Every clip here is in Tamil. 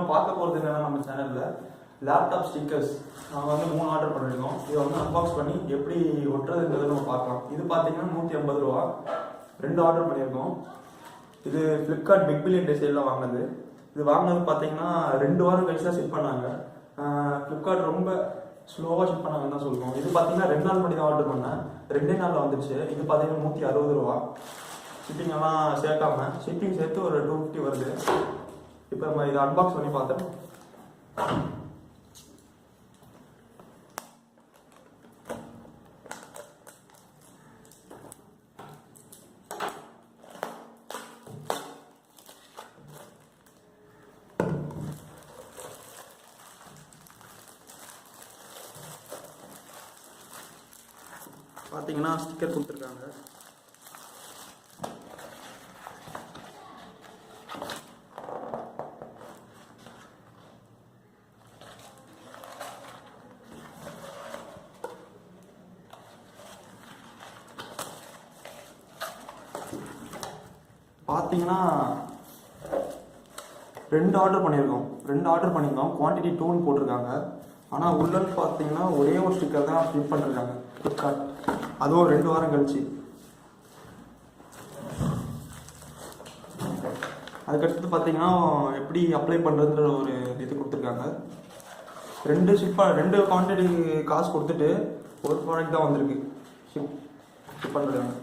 நம்ம பார்க்க போகிறது என்னன்னா நம்ம சேனலில் லேப்டாப் ஸ்டிக்கர்ஸ் நாங்கள் வந்து 3 ஆர்டர் பண்ணியிருக்கோம். இதை வந்து அன்பாக்ஸ் பண்ணி எப்படி ஒட்டுறதுங்கிறத நம்ம பார்க்கலாம். இது பார்த்தீங்கன்னா 150 ரூபா. 2 ஆர்டர் பண்ணியிருக்கோம். இது ஃப்ளிப்கார்ட் பிக் பில்லியன் டே சேலில் வாங்கினது. இது வாங்கினது பார்த்தீங்கன்னா 2 வாரம் கழிச்சு தான் ஷிப் பண்ணாங்க. ஃப்ளிப்கார்ட் ரொம்ப ஸ்லோவாக ஷிப் பண்ணாங்கன்னு தான் சொல்லுவோம். இது பார்த்தீங்கன்னா 2 நாள் பண்ணி தான் ஆர்டர் பண்ணேன். 2 நாளில் வந்துடுச்சு. இது பார்த்தீங்கன்னா 160 ரூபா. ஷிப்பிங் எல்லாம் சேர்க்காம ஷிப்பிங் சேர்த்து ஒரு 250 வருது. இப்போ நம்ம இதை அன்பாக்ஸ் பண்ணி பார்த்தோம். பார்த்தீங்கன்னா ஸ்டிக்கர் கொடுத்துருக்காங்க. பார்த்தீங்கன்னா 2 ஆர்டர் பண்ணியிருக்கோம். 2 ஆர்டர் பண்ணியிருக்கோம். குவான்டிட்டி 2ன்னு போட்டிருக்காங்க. ஆனால் உள்ளன்னு பார்த்தீங்கன்னா ஒரே ஒரு ஸ்டிக்கர் தான் ஃபில் பண்ணிருக்காங்க ஃப்ளிப்கார்ட். அதுவும் 2 வாரம் கழிச்சு. அதுக்கடுத்து பார்த்தீங்கன்னா எப்படி அப்ளை பண்ணுறதுன்ற ஒரு இது கொடுத்துருக்காங்க. 2 குவான்டிட்டி காசு கொடுத்துட்டு ஒரு ப்ராடக்ட் தான் வந்திருக்கு ஷிப் பண்ணிருக்காங்க.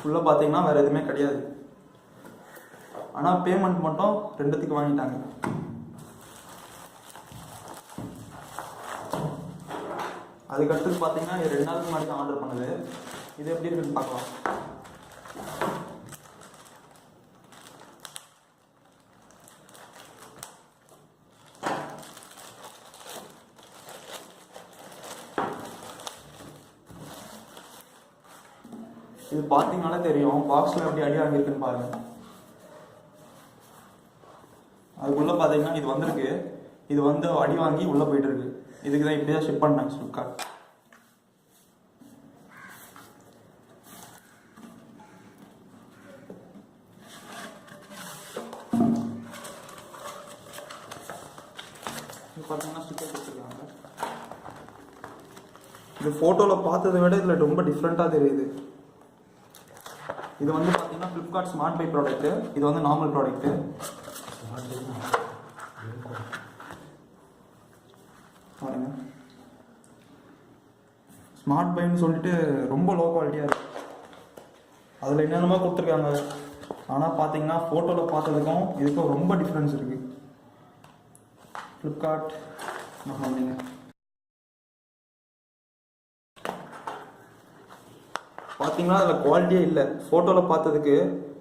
ஃபுல்லாக பார்த்தீங்கன்னா வேறு எதுவுமே கிடையாது. ஆனால் பேமெண்ட் மட்டும் 2த்துக்கு வாங்கிட்டாங்க. அதுக்கடுத்து பார்த்தீங்கன்னா இது 2 நாளுக்கு முன்னாடி தான் ஆர்டர் பண்ணுது. இது எப்படி இருக்குன்னு பார்க்கலாம். இது பார்த்தீங்கன்னாலே தெரியும் பாக்ஸில் எப்படி அடி வாங்கியிருக்குன்னு பாருங்க. அதுக்குள்ளே பார்த்தீங்கன்னா இது வந்திருக்கு. இது வந்து அடி வாங்கி உள்ளே போயிட்டு இருக்கு. இதுக்கு தான் இப்படி தான் ஷிப் பண்ணாங்க ஃப்ளிப்கார்ட். இது பார்த்தீங்கன்னா ஸ்டிக்கர் கொடுத்துருக்காங்க. இது ஃபோட்டோவில் பார்த்ததை விட இதில் ரொம்ப டிஃப்ரெண்ட்டாக தெரியுது. இது வந்து பார்த்தீங்கன்னா ஃப்ளிப்கார்ட் ஸ்மார்ட் பை ப்ராடக்ட்டு. இது வந்து நார்மல் ப்ராடக்ட்டு. பாருங்க, ஸ்மார்ட் பைன்னு சொல்லிட்டு ரொம்ப லோ குவாலிட்டியாக இருக்குது. அதில் என்னென்னமோ கொடுத்துருக்காங்க. ஆனால் பார்த்தீங்கன்னா ஃபோட்டோவில் பார்த்ததுக்கும் இதுக்கும் ரொம்ப டிஃப்ரென்ஸ் இருக்குது. ஃப்ளிப்கார்ட் வந்தீங்க பார்த்தீங்கன்னா அதில் குவாலிட்டியே இல்லை. ஃபோட்டோவில் பார்த்ததுக்கு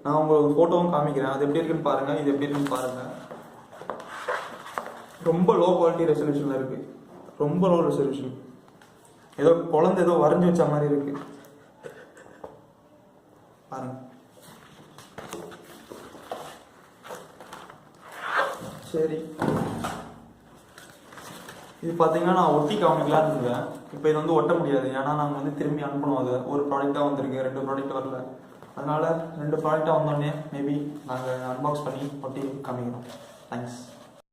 நான் உங்களுக்கு ஃபோட்டோவும் காமிக்கிறேன். அது எப்படி இருக்குன்னு பாருங்கள். இது எப்படி இருக்குன்னு பாருங்கள். ரொம்ப லோ குவாலிட்டி ரெசல்யூஷனில் இருக்குது. ரொம்ப லோ ரெசல்யூஷன். ஏதோ குழந்தை ஏதோ வரைஞ்சி வச்ச மாதிரி இருக்கு பாருங்க. சரி, இது பார்த்தீங்கன்னா நான் ஒட்டி காமிக்கலான்னு இருந்தேன். இப்போ இது வந்து ஒட்ட முடியாது. ஏன்னா நாங்கள் வந்து திரும்பி அனுப்பணும். அது ஒரு ப்ராடக்டாக வந்திருக்கு, 2 ப்ராடக்ட் வரல. அதனால 2 ப்ராடக்டாக வந்தோடனே மேபி நாங்கள் அன்பாக்ஸ் பண்ணி ஒட்டி காமிக்கிறோம். தேங்க்ஸ்.